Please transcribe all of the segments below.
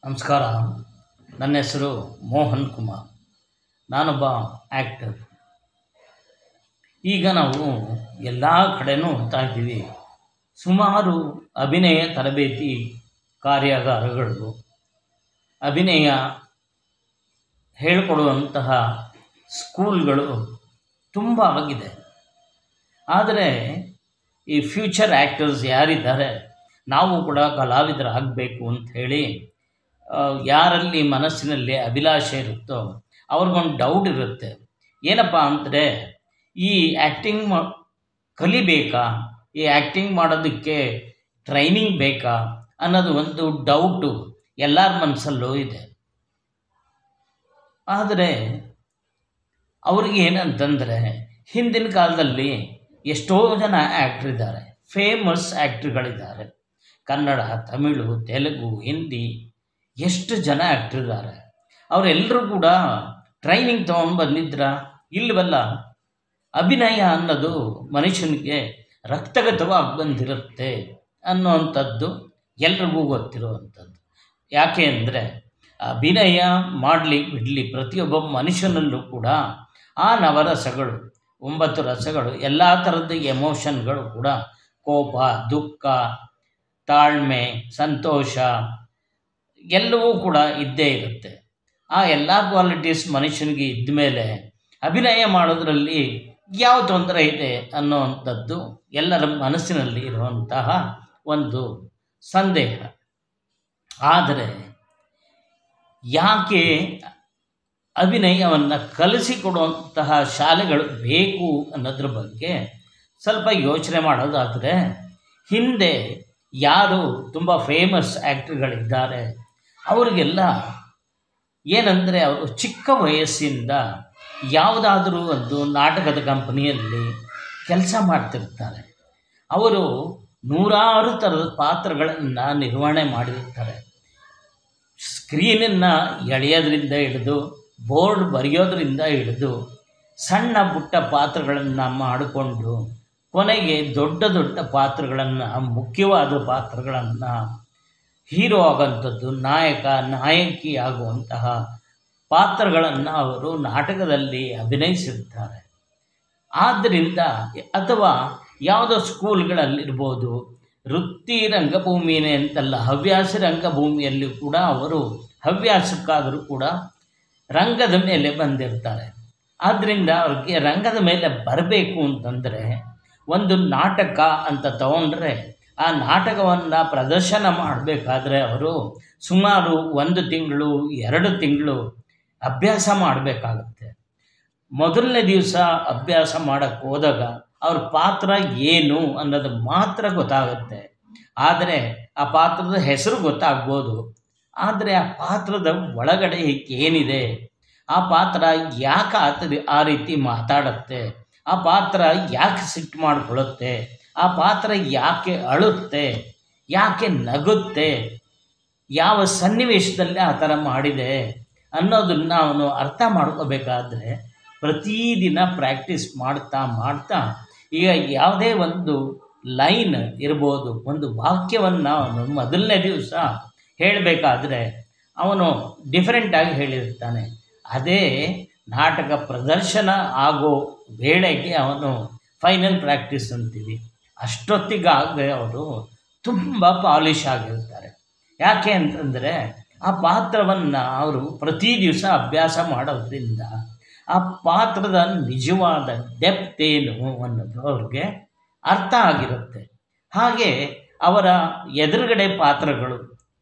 ನಮಸ್ಕಾರ. ನನ್ನ ಹೆಸರು ಮೋಹನ್ ಕುಮಾರ್. ನಾನೊಬ್ಬ ಆ್ಯಕ್ಟರ್. ಈಗ ನಾವು ಎಲ್ಲ ಕಡೆ ನೋಡ್ತಾ ಇದ್ದೀವಿ, ಸುಮಾರು ಅಭಿನಯ ತರಬೇತಿ ಕಾರ್ಯಾಗಾರಗಳು, ಅಭಿನಯ ಹೇಳಿಕೊಡುವಂತಹ ಸ್ಕೂಲ್ಗಳು ತುಂಬ ಆಗಿದೆ. ಆದರೆ ಈ ಫ್ಯೂಚರ್ ಆ್ಯಕ್ಟರ್ಸ್ ಯಾರಿದ್ದಾರೆ, ನಾವು ಕೂಡ ಕಲಾವಿದರಾಗಬೇಕು ಅಂಥೇಳಿ ಯಾರಲ್ಲಿ ಮನಸ್ಸಿನಲ್ಲಿ ಅಭಿಲಾಷೆ ಇರುತ್ತೋ ಅವ್ರಿಗೊಂದು ಡೌಟ್ ಇರುತ್ತೆ. ಏನಪ್ಪ ಅಂದರೆ, ಈ ಆ್ಯಕ್ಟಿಂಗ್ ಕಲಿಬೇಕಾ, ಈ ಆ್ಯಕ್ಟಿಂಗ್ ಮಾಡೋದಕ್ಕೆ ಟ್ರೈನಿಂಗ್ ಬೇಕಾ ಅನ್ನೋದು ಒಂದು ಡೌಟು ಎಲ್ಲರ ಮನಸ್ಸಲ್ಲೂ ಇದೆ. ಆದರೆ ಅವ್ರಿಗೆ ಏನಂತಂದರೆ, ಹಿಂದಿನ ಕಾಲದಲ್ಲಿ ಎಷ್ಟೋ ಜನ ಆ್ಯಕ್ಟ್ರ್ ಇದ್ದಾರೆ, ಫೇಮಸ್ ಆ್ಯಕ್ಟ್ರ್ಗಳಿದ್ದಾರೆ. ಕನ್ನಡ, ತಮಿಳು, ತೆಲುಗು, ಹಿಂದಿ ಎಷ್ಟು ಜನ ಆ್ಯಕ್ಟ್ರ್ ಇದ್ದಾರೆ. ಅವರೆಲ್ಲರೂ ಕೂಡ ಟ್ರೈನಿಂಗ್ ತೊಗೊಂಡು ಬಂದಿದ್ರ ಇಲ್ಲವಲ್ಲ. ಅಭಿನಯ ಅನ್ನೋದು ಮನುಷ್ಯನಿಗೆ ರಕ್ತಗತವಾಗಿ ಬಂದಿರುತ್ತೆ ಅನ್ನುವಂಥದ್ದು ಎಲ್ರಿಗೂ ಗೊತ್ತಿರುವಂಥದ್ದು. ಯಾಕೆ ಅಂದರೆ, ಅಭಿನಯ ಮಾಡಲಿ ಬಿಡಲಿ, ಪ್ರತಿಯೊಬ್ಬ ಮನುಷ್ಯನಲ್ಲೂ ಕೂಡ ಆ ನವರಸಗಳು, 9 ರಸಗಳು, ಎಲ್ಲ ಥರದ್ದು ಎಮೋಷನ್ಗಳು ಕೂಡ, ಕೋಪ, ದುಃಖ, ತಾಳ್ಮೆ, ಸಂತೋಷ ಎಲ್ಲವೂ ಕೂಡ ಇದ್ದೇ ಇರುತ್ತೆ. ಆ ಎಲ್ಲ ಕ್ವಾಲಿಟೀಸ್ ಮನುಷ್ಯನಿಗೆ ಇದ್ದ ಮೇಲೆ ಅಭಿನಯ ಮಾಡೋದರಲ್ಲಿ ಯಾವ ತೊಂದರೆ ಇದೆ ಅನ್ನೋವಂಥದ್ದು ಎಲ್ಲರ ಮನಸ್ಸಿನಲ್ಲಿ ಇರುವಂತಹ ಒಂದು ಸಂದೇಹ. ಆದರೆ ಯಾಕೆ ಅಭಿನಯವನ್ನು ಕಲಿಸಿಕೊಡುವಂತಹ ಶಾಲೆಗಳು ಬೇಕು ಅನ್ನೋದ್ರ ಬಗ್ಗೆ ಸ್ವಲ್ಪ ಯೋಚನೆ ಮಾಡೋದಾದರೆ, ಹಿಂದೆ ಯಾರು ತುಂಬ ಫೇಮಸ್ ಆ್ಯಕ್ಟ್ರ್ಗಳಿದ್ದಾರೆ ಅವರಿಗೆಲ್ಲ ಏನಂದರೆ, ಅವರು ಚಿಕ್ಕ ವಯಸ್ಸಿಂದ ಯಾವುದಾದ್ರೂ ಒಂದು ನಾಟಕದ ಕಂಪನಿಯಲ್ಲಿ ಕೆಲಸ ಮಾಡ್ತಿರ್ತಾರೆ. ಅವರು ನೂರಾರು ಥರದ ಪಾತ್ರಗಳನ್ನು ನಿರ್ವಹಣೆ ಮಾಡಿರ್ತಾರೆ. ಸ್ಕ್ರೀನನ್ನು ಎಳೆಯೋದ್ರಿಂದ ಹಿಡಿದು, ಬೋರ್ಡ್ ಬರೆಯೋದ್ರಿಂದ ಹಿಡಿದು, ಸಣ್ಣ ಪುಟ್ಟ ಪಾತ್ರಗಳನ್ನು ಮಾಡಿಕೊಂಡು ಕೊನೆಗೆ ದೊಡ್ಡ ದೊಡ್ಡ ಪಾತ್ರಗಳನ್ನು, ಮುಖ್ಯವಾದ ಪಾತ್ರಗಳನ್ನು, ಹೀರೋ ಆಗುವಂಥದ್ದು, ನಾಯಕ ನಾಯಕಿ ಆಗುವಂತಹ ಪಾತ್ರಗಳನ್ನು ಅವರು ನಾಟಕದಲ್ಲಿ ಅಭಿನಯಿಸಿರ್ತಾರೆ. ಆದ್ದರಿಂದ ಅಥವಾ ಯಾವುದೋ ಸ್ಕೂಲ್ಗಳಲ್ಲಿರ್ಬೋದು, ವೃತ್ತಿ ರಂಗಭೂಮಿನೇ ಅಂತಲ್ಲ, ಹವ್ಯಾಸ ರಂಗಭೂಮಿಯಲ್ಲಿ ಕೂಡ ಅವರು ಹವ್ಯಾಸಕ್ಕಾದರೂ ಕೂಡ ರಂಗದ ಮೇಲೆ ಬಂದಿರ್ತಾರೆ. ಆದ್ದರಿಂದ ಅವ್ರಿಗೆ ರಂಗದ ಮೇಲೆ ಬರಬೇಕು ಅಂತಂದರೆ, ಒಂದು ನಾಟಕ ಅಂತ ತಗೊಂಡ್ರೆ ಆ ನಾಟಕವನ್ನು ಪ್ರದರ್ಶನ ಮಾಡಬೇಕಾದ್ರೆ ಅವರು ಸುಮಾರು 1 ತಿಂಗಳು 2 ತಿಂಗಳು ಅಭ್ಯಾಸ ಮಾಡಬೇಕಾಗತ್ತೆ. ಮೊದಲನೇ ದಿವಸ ಅಭ್ಯಾಸ ಮಾಡೋಕ್ಕೆ ಹೋದಾಗ ಅವ್ರ ಪಾತ್ರ ಏನು ಅನ್ನೋದು ಮಾತ್ರ ಗೊತ್ತಾಗುತ್ತೆ. ಆದರೆ ಆ ಪಾತ್ರದ ಹೆಸರು ಗೊತ್ತಾಗ್ಬೋದು, ಆದರೆ ಆ ಪಾತ್ರದ ಒಳಗಡೆ ಏನಿದೆ, ಆ ಪಾತ್ರ ಯಾಕೆ ಆ ರೀತಿ ಮಾತಾಡುತ್ತೆ, ಆ ಪಾತ್ರ ಯಾಕೆ ಸಿಟ್ಟು ಮಾಡಿಕೊಳ್ಳುತ್ತೆ, ಆ ಪಾತ್ರ ಯಾಕೆ ಅಳುತ್ತೆ, ಯಾಕೆ ನಗುತ್ತೆ, ಯಾವ ಸನ್ನಿವೇಶದಲ್ಲಿ ಆ ಥರ ಮಾಡಿದೆ ಅನ್ನೋದನ್ನು ಅವನು ಅರ್ಥ ಮಾಡ್ಕೋಬೇಕಾದ್ರೆ ಪ್ರತಿದಿನ ಪ್ರಾಕ್ಟೀಸ್ ಮಾಡ್ತಾ ಮಾಡ್ತಾ, ಈಗ ಯಾವುದೇ ಒಂದು ಲೈನ್ ಇರ್ಬೋದು, ಒಂದು ವಾಕ್ಯವನ್ನು ಅವನು ಮೊದಲನೇ ದಿವಸ ಹೇಳಬೇಕಾದ್ರೆ ಅವನು ಡಿಫ್ರೆಂಟಾಗಿ ಹೇಳಿರ್ತಾನೆ. ಅದೇ ನಾಟಕ ಪ್ರದರ್ಶನ ಆಗೋ ವೇಳೆಗೆ ಅವನು ಫೈನಲ್ ಪ್ರಾಕ್ಟೀಸ್ ಅಂತೀವಿ, ಅಷ್ಟೊತ್ತಿಗಾಗಲೇ ಅವರು ತುಂಬ ಪಾಲಿಶ್ ಆಗಿರ್ತಾರೆ. ಯಾಕೆ ಅಂತಂದರೆ, ಆ ಪಾತ್ರವನ್ನು ಅವರು ಪ್ರತಿ ದಿವಸ ಅಭ್ಯಾಸ ಮಾಡೋದ್ರಿಂದ ಆ ಪಾತ್ರದ ನಿಜವಾದ ಡೆಪ್ತ್ ಏನು ಅನ್ನೋದು ಅವ್ರಿಗೆ ಅರ್ಥ ಆಗಿರುತ್ತೆ. ಹಾಗೆ ಅವರ ಎದುರುಗಡೆ ಪಾತ್ರಗಳು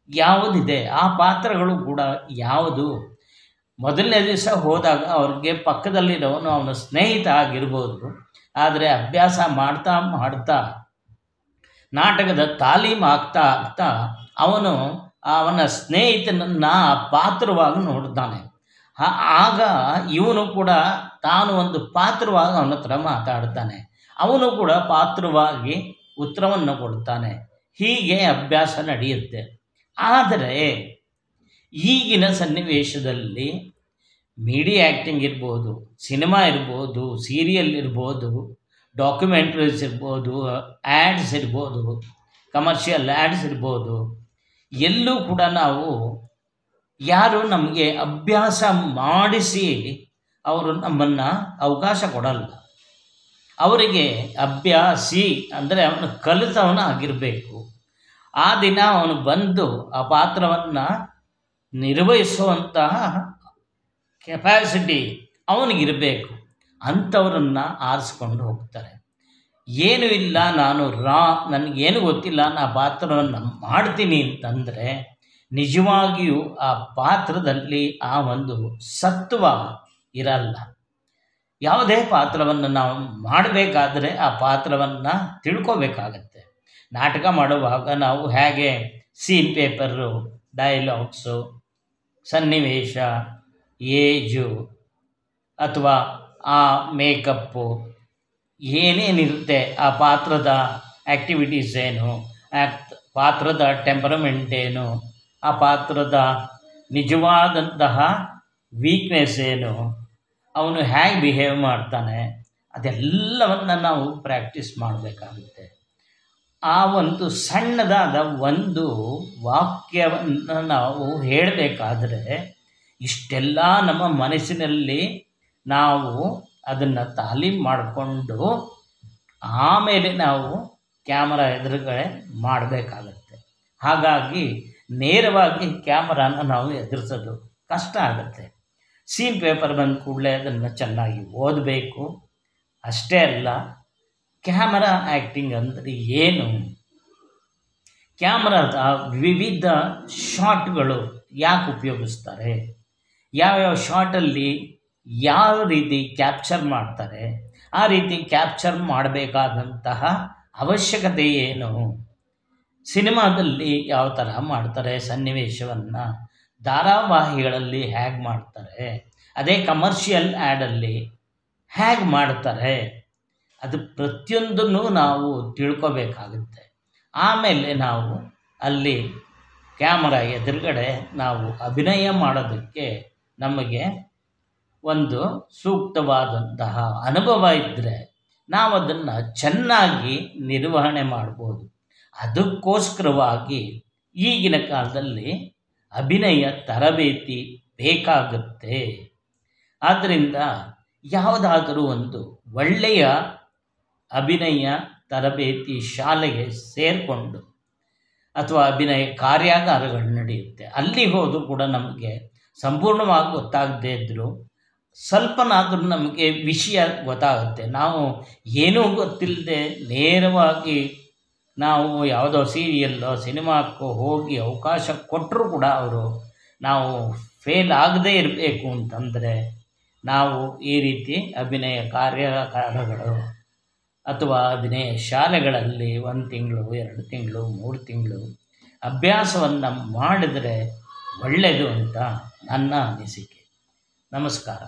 ಯಾವುದಿದೆ, ಆ ಪಾತ್ರಗಳು ಕೂಡ ಯಾವುದು, ಮೊದಲನೇ ದಿವಸ ಹೋದಾಗ ಅವ್ರಿಗೆ ಪಕ್ಕದಲ್ಲಿರೋನು ಅವನ ಸ್ನೇಹಿತ ಆಗಿರ್ಬೋದು, ಆದರೆ ಅಭ್ಯಾಸ ಮಾಡ್ತಾ ಮಾಡ್ತಾ ನಾಟಕದ ತಾಲೀಮು ಆಗ್ತಾ ಆಗ್ತಾ ಅವನು ಅವನ ಸ್ನೇಹಿತನನ್ನು ಪಾತ್ರವಾಗಿ ನೋಡ್ತಾನೆ. ಆಗ ಇವನು ಕೂಡ ತಾನು ಒಂದು ಪಾತ್ರವಾಗಿ ಅವನ ಹತ್ರ ಮಾತಾಡ್ತಾನೆ, ಅವನು ಕೂಡ ಪಾತ್ರವಾಗಿ ಉತ್ತರವನ್ನು ಕೊಡ್ತಾನೆ. ಹೀಗೆ ಅಭ್ಯಾಸ ನಡೆಯುತ್ತೆ. ಆದರೆ ಈಗಿನ ಸನ್ನಿವೇಶದಲ್ಲಿ ಮೀಡಿಯಾ ಆ್ಯಕ್ಟಿಂಗ್ ಇರ್ಬೋದು, ಸಿನಿಮಾ ಇರ್ಬೋದು, ಸೀರಿಯಲ್ ಇರ್ಬೋದು, ಡಾಕ್ಯುಮೆಂಟ್ರೀಸ್ ಇರ್ಬೋದು, ಆ್ಯಡ್ಸ್ ಇರ್ಬೋದು, ಕಮರ್ಷಿಯಲ್ ಆ್ಯಡ್ಸ್ ಇರ್ಬೋದು, ಎಲ್ಲೂ ಕೂಡ ನಾವು ಯಾರು ನಮಗೆ ಅಭ್ಯಾಸ ಮಾಡಿಸಿ ಅವರು ನಮ್ಮನ್ನು ಅವಕಾಶ ಕೊಡಲ್ಲ. ಅವರಿಗೆ ಅಭ್ಯಾಸಿ ಅಂದರೆ ಅವನು ಕಲಿತವನ ಆಗಿರಬೇಕು. ಆ ದಿನ ಅವನು ಬಂದು ಆ ಪಾತ್ರವನ್ನು ನಿರ್ವಹಿಸುವಂತಹ ಕೆಪಾಸಿಟಿ ಅವನಿಗಿರಬೇಕು. ಅಂಥವ್ರನ್ನು ಆರಿಸ್ಕೊಂಡು ಹೋಗ್ತಾರೆ. ಏನೂ ಇಲ್ಲ, ನನಗೇನು ಗೊತ್ತಿಲ್ಲ, ನಾ ಪಾತ್ರವನ್ನು ಮಾಡ್ತೀನಿ ಅಂತಂದರೆ ನಿಜವಾಗಿಯೂ ಆ ಪಾತ್ರದಲ್ಲಿ ಆ ಒಂದು ಸತ್ವ ಇರಲ್ಲ. ಯಾವುದೇ ಪಾತ್ರವನ್ನು ನಾವು ಮಾಡಬೇಕಾದ್ರೆ ಆ ಪಾತ್ರವನ್ನು ತಿಳ್ಕೋಬೇಕಾಗತ್ತೆ. ನಾಟಕ ಮಾಡುವಾಗ ನಾವು ಹೇಗೆ ಸೀನ್ ಪೇಪರು, ಡೈಲಾಗ್ಸು, ಸನ್ನಿವೇಶ, ಏಜು ಅಥವಾ ಆ ಮೇಕಪ್ಪು ಏನೇನಿರುತ್ತೆ, ಆ ಪಾತ್ರದ ಆ್ಯಕ್ಟಿವಿಟೀಸ್ ಏನು, ಪಾತ್ರದ ಟೆಂಪರಮೆಂಟ್ ಏನು, ಆ ಪಾತ್ರದ ನಿಜವಾದಂತಹ ವೀಕ್ನೆಸ್ ಏನು, ಅವನು ಹೇಗೆ ಬಿಹೇವ್ ಮಾಡ್ತಾನೆ, ಅದೆಲ್ಲವನ್ನು ನಾವು ಪ್ರಾಕ್ಟೀಸ್ ಮಾಡಬೇಕಾಗುತ್ತೆ. ಆ ಒಂದು ಸಣ್ಣದಾದ ಒಂದು ವಾಕ್ಯವನ್ನು ನಾವು ಹೇಳಬೇಕಾದ್ರೆ ಇಷ್ಟೆಲ್ಲ ನಮ್ಮ ಮನಸ್ಸಿನಲ್ಲಿ ನಾವು ಅದನ್ನು ತಾಲೀಮು ಮಾಡಿಕೊಂಡು ಆಮೇಲೆ ನಾವು ಕ್ಯಾಮರಾ ಎದುರುಗಡೆ ಮಾಡಬೇಕಾಗತ್ತೆ. ಹಾಗಾಗಿ ನೇರವಾಗಿ ಕ್ಯಾಮರಾನ ನಾವು ಎದುರಿಸೋದು ಕಷ್ಟ ಆಗುತ್ತೆ. ಸೀನ್ ಪೇಪರ್ ಬಂದ ಕೂಡಲೇ ಅದನ್ನು ಚೆನ್ನಾಗಿ ಓದಬೇಕು. ಅಷ್ಟೇ ಅಲ್ಲ, ಕ್ಯಾಮರಾ ಆ್ಯಕ್ಟಿಂಗ್ ಅಂದರೆ ಏನು, ಕ್ಯಾಮ್ರಾದ ವಿವಿಧ ಶಾಟ್ಗಳು ಯಾಕೆ ಉಪಯೋಗಿಸ್ತಾರೆ, ಯಾವ್ಯಾವ ಶಾಟಲ್ಲಿ ಯಾವ ರೀತಿ ಕ್ಯಾಪ್ಚರ್ ಮಾಡ್ತಾರೆ, ಆ ರೀತಿ ಕ್ಯಾಪ್ಚರ್ ಮಾಡಬೇಕಾದಂತಹ ಅವಶ್ಯಕತೆ ಏನು, ಸಿನಿಮಾದಲ್ಲಿ ಯಾವ ಥರ ಮಾಡ್ತಾರೆ ಸನ್ನಿವೇಶವನ್ನು, ಧಾರಾವಾಹಿಗಳಲ್ಲಿ ಹೇಗೆ ಮಾಡ್ತಾರೆ, ಅದೇ ಕಮರ್ಷಿಯಲ್ ಆ್ಯಡಲ್ಲಿ ಹೇಗೆ ಮಾಡ್ತಾರೆ, ಅದು ಪ್ರತಿಯೊಂದನ್ನು ನಾವು ತಿಳ್ಕೋಬೇಕಾಗುತ್ತೆ. ಆಮೇಲೆ ನಾವು ಅಲ್ಲಿ ಕ್ಯಾಮರಾ ಎದುರುಗಡೆ ನಾವು ಅಭಿನಯ ಮಾಡೋದಕ್ಕೆ ನಮಗೆ ಒಂದು ಸೂಕ್ತವಾದಂತಹ ಅನುಭವ ಇದ್ದರೆ ನಾವು ಅದನ್ನು ಚೆನ್ನಾಗಿ ನಿರ್ವಹಣೆ ಮಾಡ್ಬೋದು. ಅದಕ್ಕೋಸ್ಕರವಾಗಿ ಈಗಿನ ಕಾಲದಲ್ಲಿ ಅಭಿನಯ ತರಬೇತಿ ಬೇಕಾಗುತ್ತೆ. ಆದ್ದರಿಂದ ಯಾವುದಾದರೂ ಒಂದು ಒಳ್ಳೆಯ ಅಭಿನಯ ತರಬೇತಿ ಶಾಲೆಗೆ ಸೇರಿಕೊಂಡು ಅಥವಾ ಅಭಿನಯ ಕಾರ್ಯಾಗಾರಗಳು ನಡೆಯುತ್ತೆ, ಅಲ್ಲಿ ಹೋದರೂ ಕೂಡ ನಮಗೆ ಸಂಪೂರ್ಣವಾಗಿ ಗೊತ್ತಾಗದೇ ಇದ್ದರೂ ಸ್ವಲ್ಪನಾದರೂ ನಮಗೆ ವಿಷಯ ಗೊತ್ತಾಗುತ್ತೆ. ನಾವು ಏನೂ ಗೊತ್ತಿಲ್ಲದೆ ನೇರವಾಗಿ ನಾವು ಯಾವುದೋ ಸೀರಿಯಲ್ಲೋ ಸಿನಿಮಾಕ್ಕೋ ಹೋಗಿ ಅವಕಾಶ ಕೊಟ್ಟರೂ ಕೂಡ ಅವರು ನಾವು ಫೇಲ್ ಆಗದೇ ಇರಬೇಕು ಅಂತಂದರೆ ನಾವು ಈ ರೀತಿ ಅಭಿನಯ ಕಾರ್ಯಾಗಾರಗಳು ಅಥವಾ ಅಭಿನಯ ಶಾಲೆಗಳಲ್ಲಿ 1 ತಿಂಗಳು, 2 ತಿಂಗಳು, 3 ತಿಂಗಳು ಅಭ್ಯಾಸವನ್ನು ಮಾಡಿದರೆ ಒಳ್ಳೆಯದು ಅಂತ ನನ್ನ ಅನಿಸಿಕೆ. ನಮಸ್ಕಾರ.